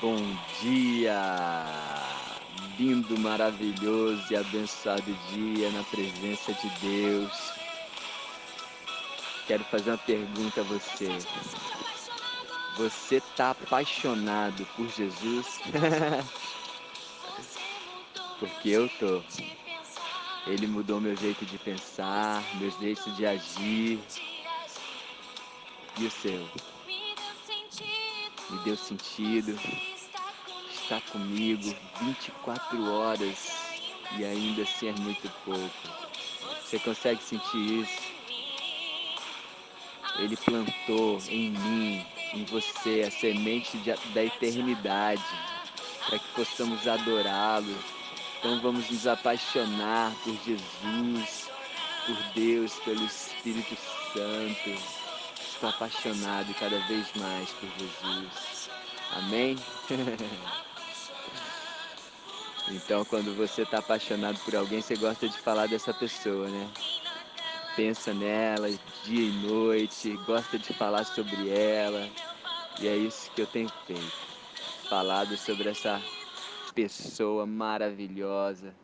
Bom dia! Lindo, maravilhoso e abençoado dia na presença de Deus. Quero fazer uma pergunta a você. Você está apaixonado por Jesus? Porque eu tô. Ele mudou meu jeito de pensar, meu jeito de agir. E o seu? Me deu sentido. Está comigo 24 horas e ainda assim é muito pouco. Você consegue sentir isso? Ele plantou em mim, em você, a semente da eternidade, para que possamos adorá-lo. Então vamos nos apaixonar por Jesus, por Deus, pelo Espírito Santo. Estou apaixonado cada vez mais por Jesus. Amém? Então, quando você está apaixonado por alguém, você gosta de falar dessa pessoa, né? Pensa nela dia e noite, gosta de falar sobre ela. E é isso que eu tenho feito. Falado sobre essa pessoa maravilhosa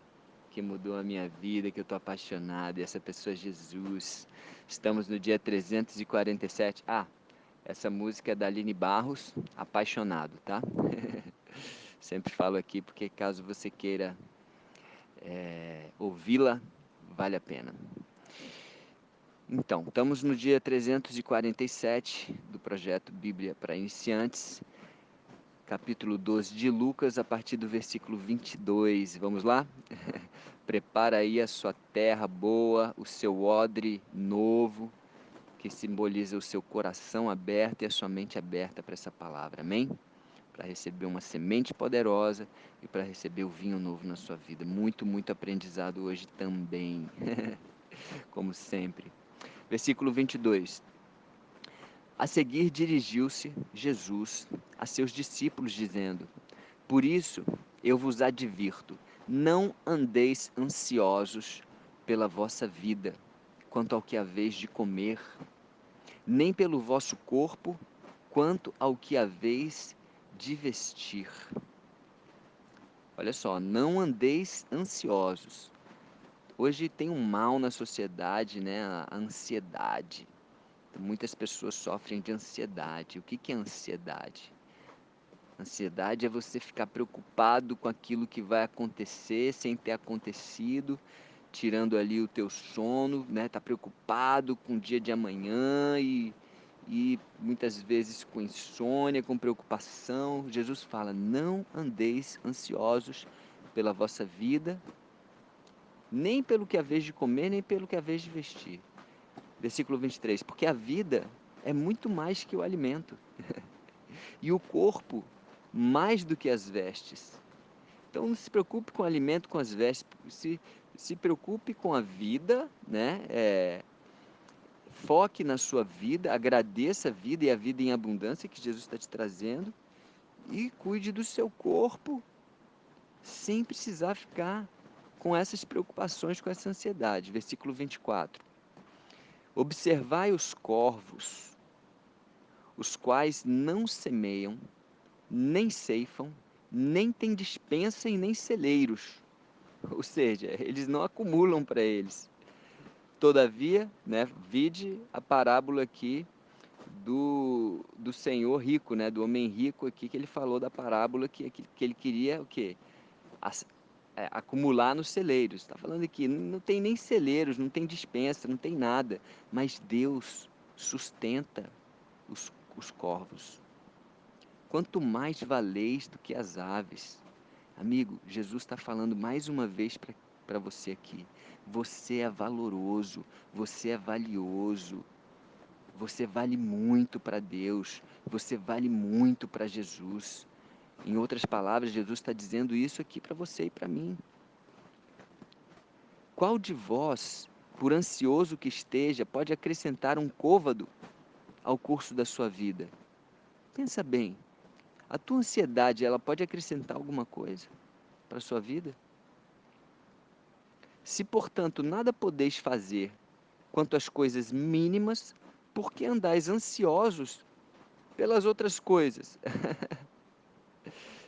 que mudou a minha vida, que eu estou apaixonado. E essa pessoa é Jesus. Estamos no dia 347. Essa música é da Aline Barros, Apaixonado, tá? Sempre falo aqui porque caso você queira ouvi-la, vale a pena. Então, estamos no dia 347 do projeto Bíblia para Iniciantes, capítulo 12 de Lucas, a partir do versículo 22. Vamos lá? Prepara aí a sua terra boa, o seu odre novo, que simboliza o seu coração aberto e a sua mente aberta para essa palavra, amém? Para receber uma semente poderosa e para receber o vinho novo na sua vida. Muito, muito aprendizado hoje também, como sempre. Versículo 22. A seguir dirigiu-se Jesus a seus discípulos, dizendo: Por isso eu vos advirto, não andeis ansiosos pela vossa vida, quanto ao que haveis de comer, nem pelo vosso corpo, quanto ao que haveis de vestir. Olha só, não andeis ansiosos. Hoje tem um mal na sociedade, né? A ansiedade. Muitas pessoas sofrem de ansiedade. O que é ansiedade? Ansiedade é você ficar preocupado com aquilo que vai acontecer sem ter acontecido, tirando ali o teu sono, né? Tá preocupado com o dia de amanhã e muitas vezes com insônia, com preocupação. Jesus fala: não andeis ansiosos pela vossa vida, nem pelo que haveis de comer, nem pelo que haveis de vestir. Versículo 23, porque a vida é muito mais que o alimento, e o corpo mais do que as vestes. Então não se preocupe com o alimento, com as vestes, se preocupe com a vida, né? Foque na sua vida, agradeça a vida e a vida em abundância que Jesus está te trazendo, e cuide do seu corpo sem precisar ficar com essas preocupações, com essa ansiedade. Versículo 24. Observai os corvos, os quais não semeiam, nem ceifam, nem têm despensa e nem celeiros. Ou seja, eles não acumulam para eles. Todavia, né, vide a parábola aqui do senhor rico, né, do homem rico aqui, que ele falou da parábola que ele queria o quê? Acumular nos celeiros. Está falando aqui, não tem nem celeiros, não tem despensa, não tem nada, mas Deus sustenta os corvos. Quanto mais valeis do que as aves. Amigo, Jesus está falando mais uma vez para você aqui. Você é valoroso, você é valioso, você vale muito para Deus, você vale muito para Jesus. Em outras palavras, Jesus está dizendo isso aqui para você e para mim. Qual de vós, por ansioso que esteja, pode acrescentar um côvado ao curso da sua vida? Pensa bem, a tua ansiedade, ela pode acrescentar alguma coisa para a sua vida? Se, portanto, nada podeis fazer quanto às coisas mínimas, por que andais ansiosos pelas outras coisas?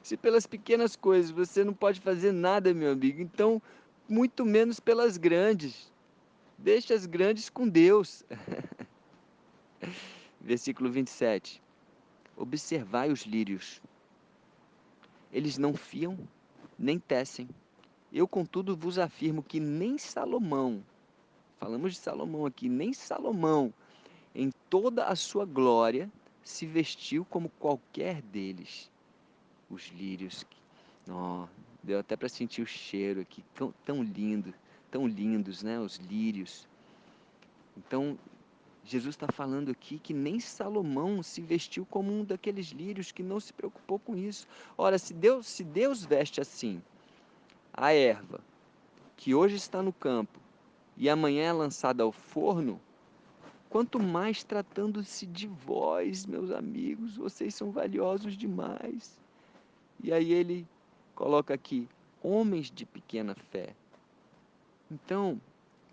Se pelas pequenas coisas você não pode fazer nada, meu amigo, então muito menos pelas grandes. Deixa as grandes com Deus. Versículo 27. Observai os lírios. Eles não fiam, nem tecem. Eu, contudo, vos afirmo que nem Salomão, falamos de Salomão aqui, nem Salomão, em toda a sua glória, se vestiu como qualquer deles. Os lírios. Ó, deu até para sentir o cheiro aqui, tão lindo, tão lindos, né? Os lírios. Então, Jesus está falando aqui que nem Salomão se vestiu como um daqueles lírios que não se preocupou com isso. Ora, se Deus veste assim a erva, que hoje está no campo e amanhã é lançada ao forno, quanto mais tratando-se de vós, meus amigos, vocês são valiosos demais. E aí ele coloca aqui, homens de pequena fé. Então,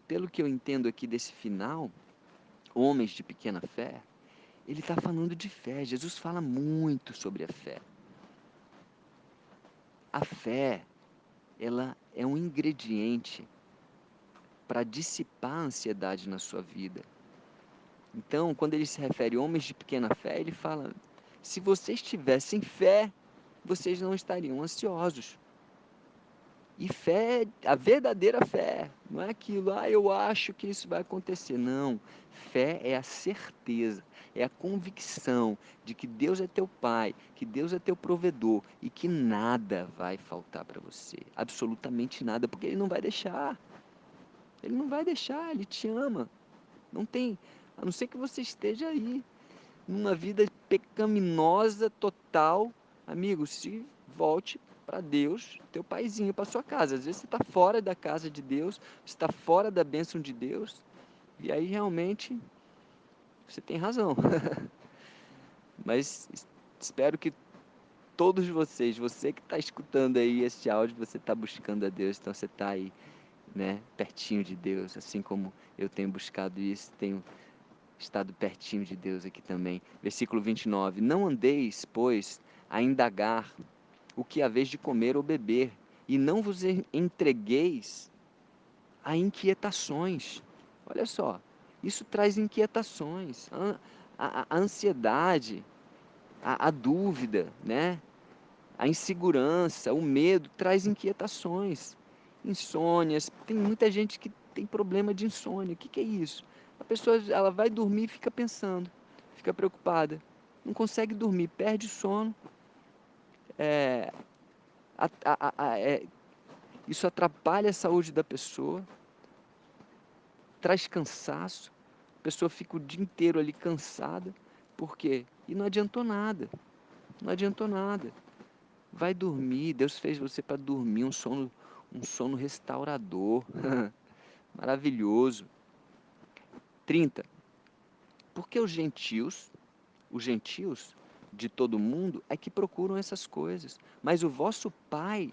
pelo que eu entendo aqui desse final, homens de pequena fé, ele está falando de fé. Jesus fala muito sobre a fé. A fé, ela é um ingrediente para dissipar a ansiedade na sua vida. Então, quando ele se refere a homens de pequena fé, ele fala: se vocês tivessem fé, vocês não estariam ansiosos. E fé, a verdadeira fé, não é aquilo, eu acho que isso vai acontecer. Não. Fé é a certeza, é a convicção de que Deus é teu Pai, que Deus é teu provedor e que nada vai faltar para você. Absolutamente nada, porque Ele não vai deixar. Ele não vai deixar, Ele te ama. Não tem, a não ser que você esteja aí, numa vida pecaminosa total, amigo, se volte para Deus, teu paizinho, para sua casa. Às vezes você está fora da casa de Deus, você está fora da bênção de Deus, e aí realmente você tem razão. Mas espero que todos vocês, você que está escutando aí esse áudio, você está buscando a Deus, então você está aí, né, pertinho de Deus, assim como eu tenho buscado isso, tenho estado pertinho de Deus aqui também. Versículo 29. Não andeis, pois, a indagar o que haveis de comer ou beber, e não vos entregueis a inquietações. Olha só, isso traz inquietações, a ansiedade, a dúvida, né? A insegurança, o medo traz inquietações, insônias. Tem muita gente que tem problema de insônia. O que é isso? A pessoa ela vai dormir e fica pensando, fica preocupada, não consegue dormir, perde o sono. É, isso atrapalha a saúde da pessoa, traz cansaço. A pessoa fica o dia inteiro ali cansada. Por quê? E não adiantou nada. Não adiantou nada. Vai dormir. Deus fez você para dormir um sono restaurador. Maravilhoso. 30. Porque os gentios de todo mundo é que procuram essas coisas, mas o vosso Pai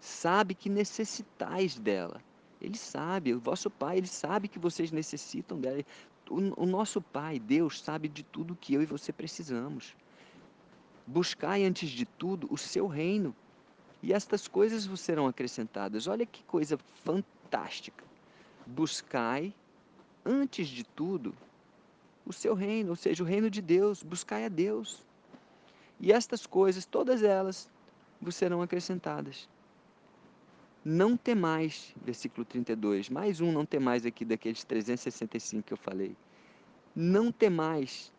sabe que necessitais dela. Ele sabe, o vosso Pai, Ele sabe que vocês necessitam dela. O nosso Pai, Deus, sabe de tudo que eu e você precisamos. Buscai antes de tudo o seu reino, e estas coisas vos serão acrescentadas. Olha que coisa fantástica. Buscai antes de tudo o seu reino, ou seja, o reino de Deus, buscai a Deus. E estas coisas, todas elas, vos serão acrescentadas. Não temais, versículo 32, mais um não temais aqui daqueles 365 que eu falei. Não temais,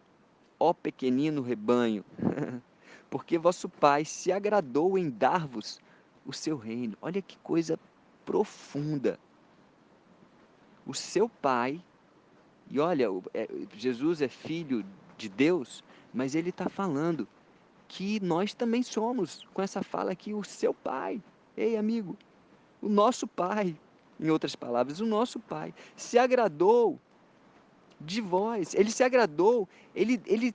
ó pequenino rebanho, porque vosso Pai se agradou em dar-vos o seu reino. Olha que coisa profunda. O seu Pai, e olha, Jesus é filho de Deus, mas ele está falando que nós também somos, com essa fala aqui, o seu Pai. Ei, amigo, o nosso Pai, em outras palavras, o nosso Pai se agradou de vós, ele se agradou, ele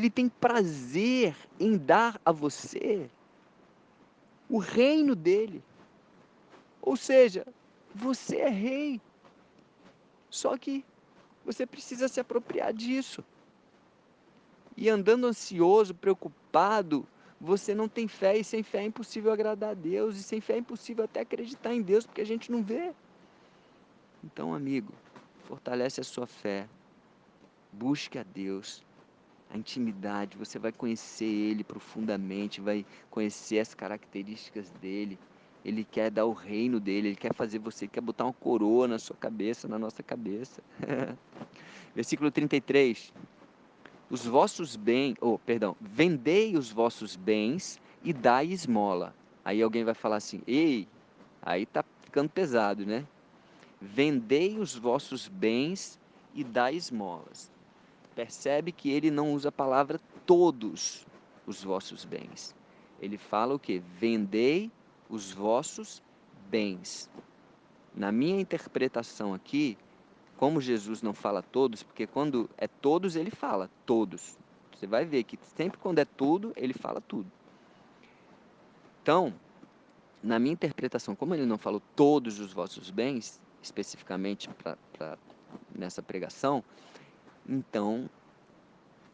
tem prazer em dar a você o reino dele. Ou seja, você é rei, só que você precisa se apropriar disso. E andando ansioso, preocupado, você não tem fé, e sem fé é impossível agradar a Deus, e sem fé é impossível até acreditar em Deus, porque a gente não vê. Então, amigo, fortalece a sua fé, busque a Deus, a intimidade, você vai conhecer Ele profundamente, vai conhecer as características dEle. Ele quer dar o reino dEle, Ele quer fazer você, quer botar uma coroa na sua cabeça, na nossa cabeça. Versículo 33. Os vossos bens, vendei os vossos bens e dai esmola. Aí alguém vai falar assim, ei, aí tá ficando pesado, né? Vendei os vossos bens e dai esmolas. Percebe que ele não usa a palavra todos os vossos bens. Ele fala o quê? Vendei os vossos bens. Na minha interpretação aqui, como Jesus não fala todos, porque quando é todos, ele fala todos. Você vai ver que sempre quando é tudo, ele fala tudo. Então, na minha interpretação, como ele não falou todos os vossos bens, especificamente nessa pregação, então,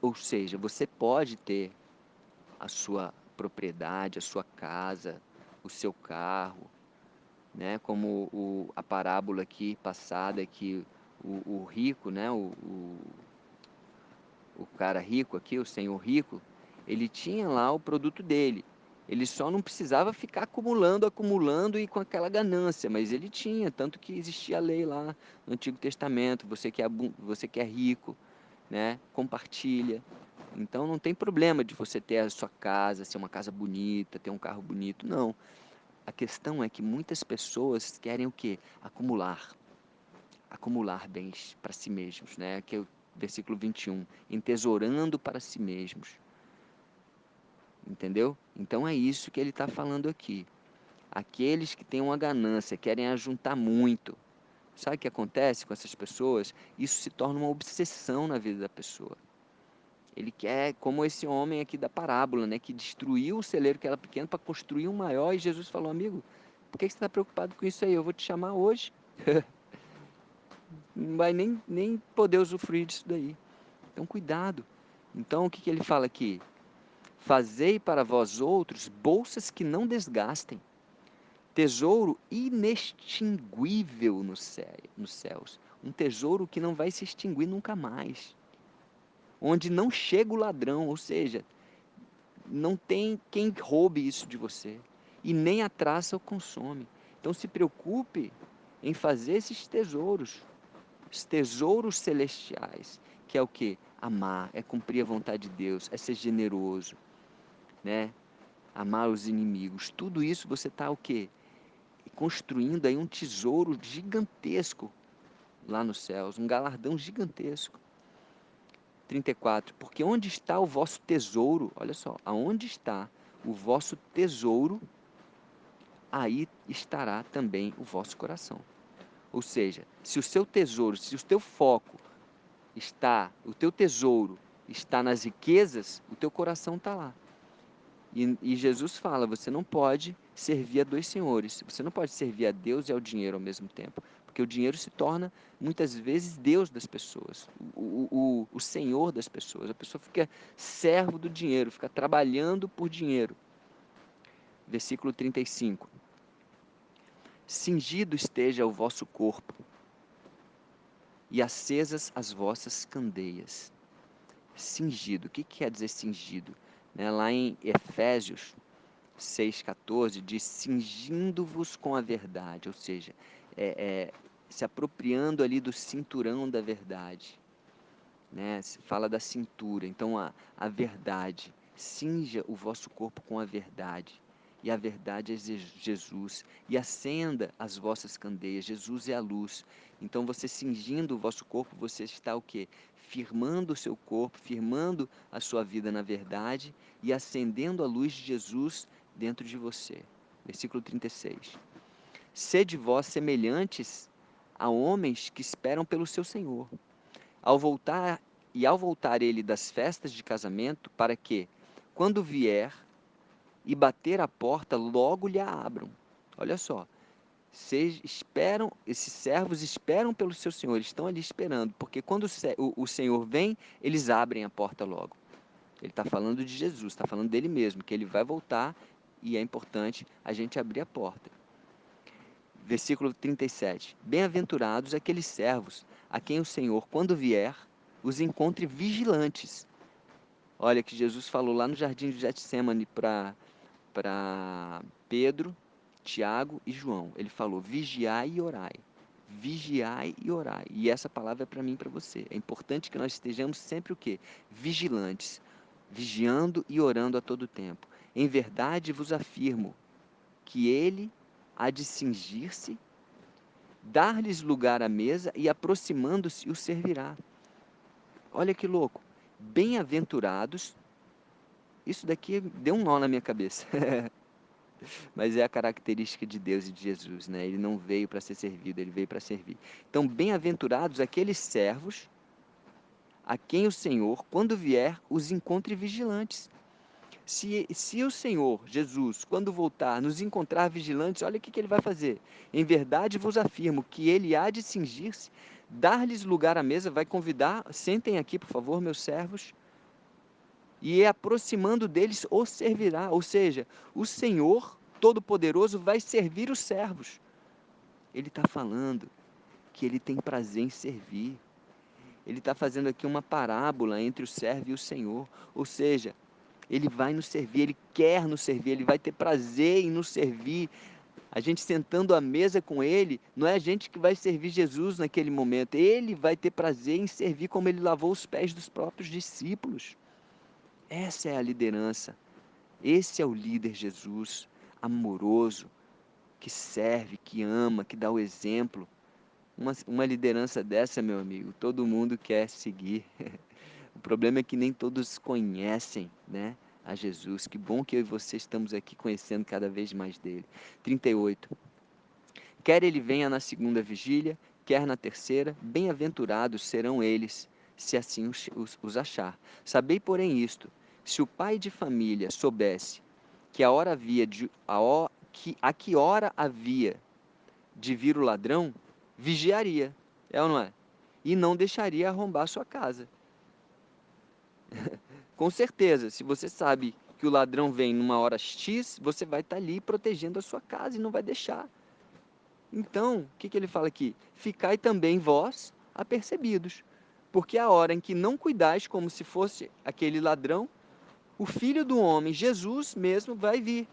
ou seja, você pode ter a sua propriedade, a sua casa, o seu carro, né? Como a parábola aqui passada, que o rico, né? O cara rico aqui, o senhor rico, ele tinha lá o produto dele. Ele só não precisava ficar acumulando, acumulando e com aquela ganância, mas ele tinha, tanto que existia a lei lá no Antigo Testamento, você que é rico, né? Compartilha. Então não tem problema de você ter a sua casa, ser uma casa bonita, ter um carro bonito, não. A questão é que muitas pessoas querem o quê? Acumular bens para si mesmos, né? Que é o versículo 21, entesourando para si mesmos. Entendeu? Então é isso que ele está falando aqui. Aqueles que têm uma ganância, querem ajuntar muito. Sabe o que acontece com essas pessoas? Isso se torna uma obsessão na vida da pessoa. Ele quer, como esse homem aqui da parábola, né, que destruiu o celeiro que era pequeno para construir um maior, e Jesus falou, amigo, por que você está preocupado com isso aí? Eu vou te chamar hoje. Não vai nem poder usufruir disso daí. Então, cuidado. Então, o que ele fala aqui? Fazei para vós outros bolsas que não desgastem, tesouro inextinguível nos céus, um tesouro que não vai se extinguir nunca mais, onde não chega o ladrão, ou seja, não tem quem roube isso de você, e nem a traça o consome. Então se preocupe em fazer esses tesouros, os tesouros celestiais, que é o que? Amar, é cumprir a vontade de Deus, é ser generoso, né? Amar os inimigos. Tudo isso você está o quê? Construindo aí um tesouro gigantesco lá nos céus, um galardão gigantesco. 34. Porque onde está o vosso tesouro? Olha só, aonde está o vosso tesouro, aí estará também o vosso coração. Ou seja, se o seu tesouro, se o teu foco está, o teu tesouro está nas riquezas, o teu coração está lá. E Jesus fala, você não pode servir a dois senhores, você não pode servir a Deus e ao dinheiro ao mesmo tempo, porque o dinheiro se torna, muitas vezes, Deus das pessoas, o senhor das pessoas, a pessoa fica servo do dinheiro, fica trabalhando por dinheiro. Versículo 35. Cingido esteja o vosso corpo, e acesas as vossas candeias. Cingido, o que quer dizer cingido? Lá em Efésios 6,14 diz, cingindo-vos com a verdade, ou seja, se apropriando ali do cinturão da verdade, né? Se fala da cintura, então a verdade, cinja o vosso corpo com a verdade, e a verdade é Jesus, e acenda as vossas candeias, Jesus é a luz, então você cingindo o vosso corpo, você está o quê? Firmando o seu corpo, firmando a sua vida na verdade, e acendendo a luz de Jesus dentro de você. Versículo 36. Sede vós semelhantes a homens que esperam pelo seu Senhor, ao voltar ele das festas de casamento, para que, quando vier e bater a porta, logo lhe a abram. Olha só, esses servos esperam pelo seu Senhor, estão ali esperando, porque quando o Senhor vem, eles abrem a porta logo. Ele está falando de Jesus, está falando dele mesmo, que ele vai voltar e é importante a gente abrir a porta. Versículo 37. Bem-aventurados aqueles servos a quem o Senhor, quando vier, os encontre vigilantes. Olha que Jesus falou lá no jardim de Getsêmani para Pedro, Tiago e João. Ele falou: vigiai e orai. Vigiai e orai. E essa palavra é para mim e para você. É importante que nós estejamos sempre o quê? Vigilantes, vigiando e orando a todo tempo. Em verdade vos afirmo que ele há de cingir-se, dar-lhes lugar à mesa e aproximando-se o servirá. Olha que louco. Bem-aventurados. Isso daqui deu um nó na minha cabeça. Mas é a característica de Deus e de Jesus, né? Ele não veio para ser servido, ele veio para servir. Então, bem-aventurados aqueles servos a quem o Senhor, quando vier, os encontre vigilantes. Se o Senhor, Jesus, quando voltar, nos encontrar vigilantes, olha o que ele vai fazer. Em verdade vos afirmo que ele há de cingir-se, dar-lhes lugar à mesa, vai convidar, sentem aqui, por favor, meus servos, e aproximando deles os servirá. Ou seja, o Senhor Todo-Poderoso vai servir os servos. Ele está falando que ele tem prazer em servir. Ele está fazendo aqui uma parábola entre o servo e o Senhor. Ou seja, ele vai nos servir, ele quer nos servir, ele vai ter prazer em nos servir. A gente sentando à mesa com ele, não é a gente que vai servir Jesus naquele momento. Ele vai ter prazer em servir como ele lavou os pés dos próprios discípulos. Essa é a liderança. Esse é o líder Jesus, amoroso, que serve, que ama, que dá o exemplo. Uma liderança dessa, meu amigo, todo mundo quer seguir. O problema é que nem todos conhecem, né, a Jesus. Que bom que eu e você estamos aqui conhecendo cada vez mais dele. 38. Quer ele venha na segunda vigília, quer na terceira, bem-aventurados serão eles, se assim os achar. Sabei, porém, isto: se o pai de família soubesse que a que hora havia de vir o ladrão, vigiaria, é ou não é? E não deixaria arrombar sua casa. Com certeza, se você sabe que o ladrão vem numa hora X, você vai estar ali protegendo a sua casa e não vai deixar. Então, o que ele fala aqui? Ficai também vós apercebidos, porque a hora em que não cuidais como se fosse aquele ladrão, o Filho do Homem, Jesus mesmo, vai vir.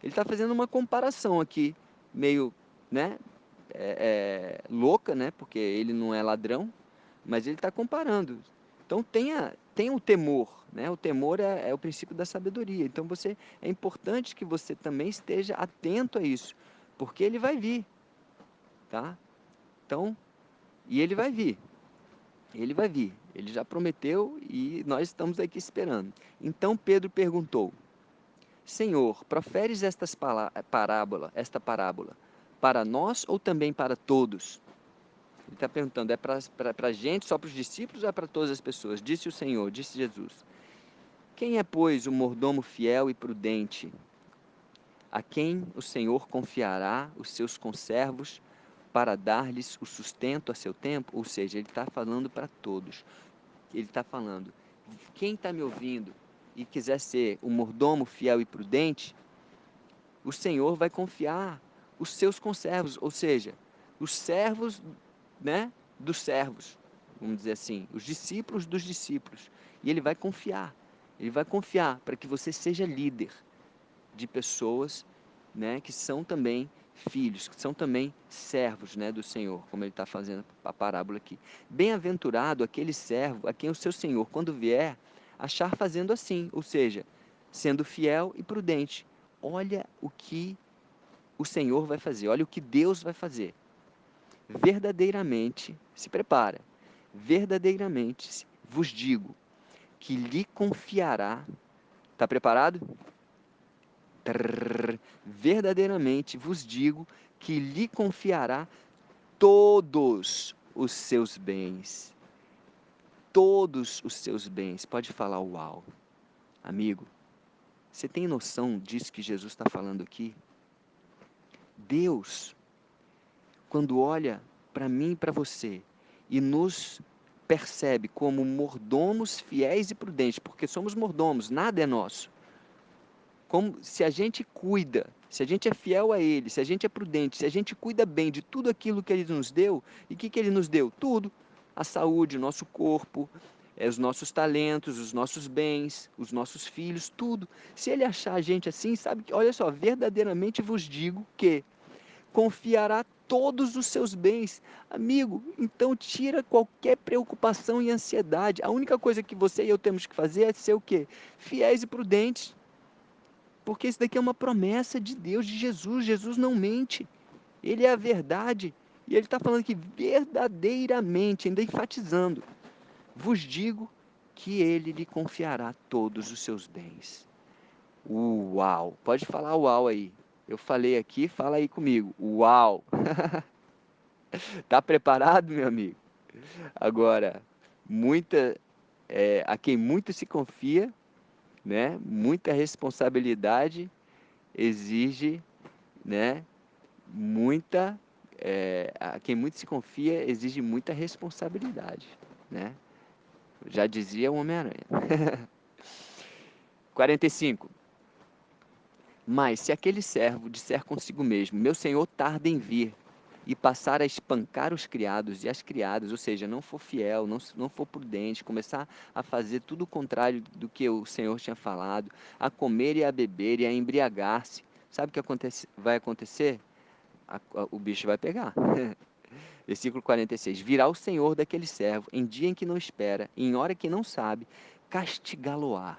Ele está fazendo uma comparação aqui, meio, né, louca, né, porque ele não é ladrão, mas ele está comparando. Então tenha o temor, né? O temor é o princípio da sabedoria. Então é importante que você também esteja atento a isso, porque ele vai vir, tá? Então, e ele vai vir. Ele vai vir. Ele já prometeu e nós estamos aqui esperando. Então Pedro perguntou: Senhor, proferes esta parábola para nós ou também para todos? Ele está perguntando, é para a gente, só para os discípulos ou é para todas as pessoas? Disse o Senhor, disse Jesus. Quem é, pois, o mordomo fiel e prudente, a quem o Senhor confiará os seus conservos para dar-lhes o sustento a seu tempo? Ou seja, ele está falando para todos. Ele está falando, quem está me ouvindo e quiser ser um mordomo fiel e prudente, o Senhor vai confiar os seus conservos, ou seja, os servos, né, dos servos, vamos dizer assim, os discípulos dos discípulos. E ele vai confiar. Ele vai confiar para que você seja líder de pessoas, né, que são também filhos, que são também servos, né, do Senhor, como ele está fazendo a parábola aqui. Bem-aventurado aquele servo a quem o seu Senhor, quando vier, achar fazendo assim, ou seja, sendo fiel e prudente. Olha o que o Senhor vai fazer, olha o que Deus vai fazer. Verdadeiramente, se prepara, verdadeiramente vos digo que lhe confiará. Está preparado? Verdadeiramente vos digo que lhe confiará todos os seus bens. Todos os seus bens. Pode falar uau. Amigo, você tem noção disso que Jesus está falando aqui? Deus, quando olha para mim e para você e nos percebe como mordomos fiéis e prudentes, porque somos mordomos, nada é nosso. Como se a gente cuida, se a gente é fiel a Ele, se a gente é prudente, se a gente cuida bem de tudo aquilo que Ele nos deu, e o que Ele nos deu? Tudo. A saúde, o nosso corpo, os nossos talentos, os nossos bens, os nossos filhos, tudo. Se Ele achar a gente assim, sabe que, olha só, verdadeiramente vos digo que confiará todos os seus bens. Amigo, então tira qualquer preocupação e ansiedade. A única coisa que você e eu temos que fazer é ser o quê? Fiéis e prudentes. Porque isso daqui é uma promessa de Deus, de Jesus. Jesus não mente. Ele é a verdade. E ele está falando que verdadeiramente, ainda enfatizando, vos digo que ele lhe confiará todos os seus bens. Uau! Pode falar uau aí. Eu falei aqui, fala aí comigo. Uau! Tá preparado, meu amigo? Agora, a quem muito se confia, né? Muita responsabilidade exige, né? Muita, a quem muito se confia exige muita responsabilidade, né? Já dizia o Homem-Aranha. 45. Mas se aquele servo disser consigo mesmo, meu senhor tarda em vir, e passar a espancar os criados e as criadas, ou seja, não for fiel, não for prudente, começar a fazer tudo o contrário do que o Senhor tinha falado, a comer e a beber e a embriagar-se, sabe o que vai acontecer? O bicho vai pegar. Versículo 46. Virá o Senhor daquele servo em dia em que não espera, em hora que não sabe, castigá-lo-á,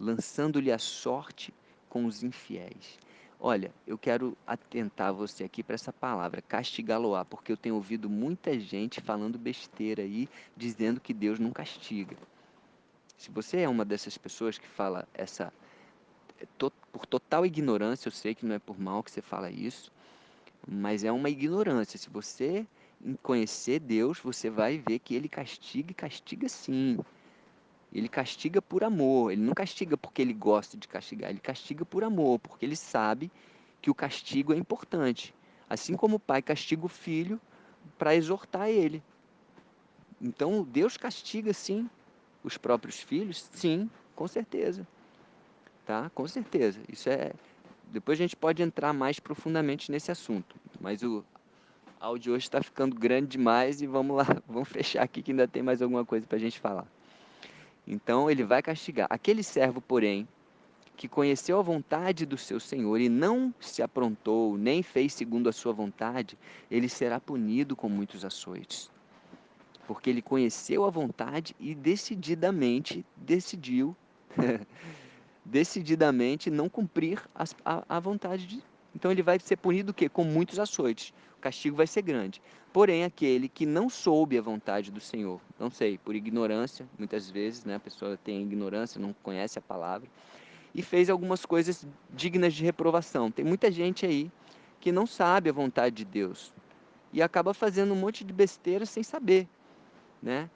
lançando-lhe a sorte com os infiéis. Olha, eu quero atentar você aqui para essa palavra, castigá-lo-á, porque eu tenho ouvido muita gente falando besteira aí, dizendo que Deus não castiga. Se você é uma dessas pessoas que fala por total ignorância, eu sei que não é por mal que você fala isso, mas é uma ignorância. Se você conhecer Deus, você vai ver que Ele castiga e castiga sim. Ele castiga por amor, ele não castiga porque ele gosta de castigar, ele castiga por amor, porque ele sabe que o castigo é importante. Assim como o pai castiga o filho para exortar ele. Então, Deus castiga sim os próprios filhos? Sim, com certeza. Tá? Com certeza. Isso é. Depois a gente pode entrar mais profundamente nesse assunto. Mas o áudio hoje está ficando grande demais e vamos lá, vamos fechar aqui que ainda tem mais alguma coisa para a gente falar. Então ele vai castigar. Aquele servo, porém, que conheceu a vontade do seu senhor e não se aprontou, nem fez segundo a sua vontade, ele será punido com muitos açoites. Porque ele conheceu a vontade e decididamente não cumprir a vontade de. Então ele vai ser punido o quê? Com muitos açoites. O castigo vai ser grande. Porém, aquele que não soube a vontade do Senhor, não sei, por ignorância, muitas vezes, né, a pessoa tem ignorância, não conhece a palavra, e fez algumas coisas dignas de reprovação. Tem muita gente aí que não sabe a vontade de Deus e acaba fazendo um monte de besteira sem saber, né?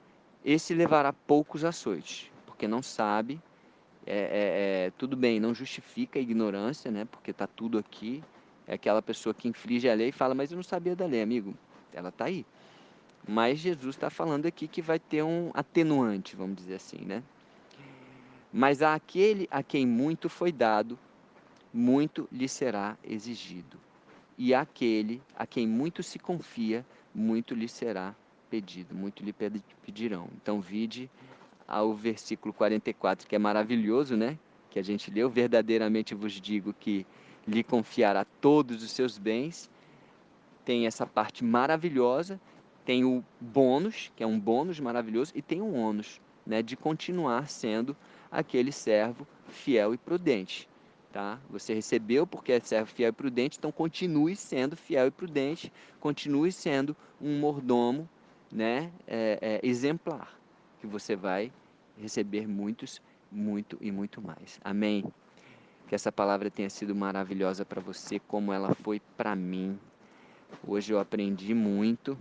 Esse levará poucos açoites, porque não sabe. Tudo bem, não justifica a ignorância, né? Porque está tudo aqui. É aquela pessoa que infringe a lei e fala, mas eu não sabia da lei, amigo. Ela está aí. Mas Jesus está falando aqui que vai ter um atenuante, vamos dizer assim, né? Mas àquele a quem muito foi dado, muito lhe será exigido. E àquele a quem muito se confia, muito lhe será pedido, muito lhe pedirão. Então, vide ao versículo 44, que é maravilhoso, né? Que a gente leu, verdadeiramente vos digo que lhe confiará todos os seus bens. Tem essa parte maravilhosa, tem o bônus, que é um bônus maravilhoso, e tem um ônus, né, de continuar sendo aquele servo fiel e prudente. Tá? Você recebeu porque é servo fiel e prudente, então continue sendo fiel e prudente, continue sendo um mordomo, né, exemplar, que você vai receber muitos, muito e muito mais. Amém? Que essa palavra tenha sido maravilhosa para você, como ela foi para mim. Hoje eu aprendi muito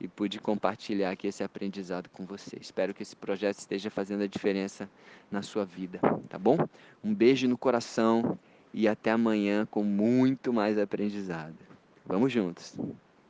e pude compartilhar aqui esse aprendizado com você. Espero que esse projeto esteja fazendo a diferença na sua vida, tá bom? Um beijo no coração e até amanhã com muito mais aprendizado. Vamos juntos!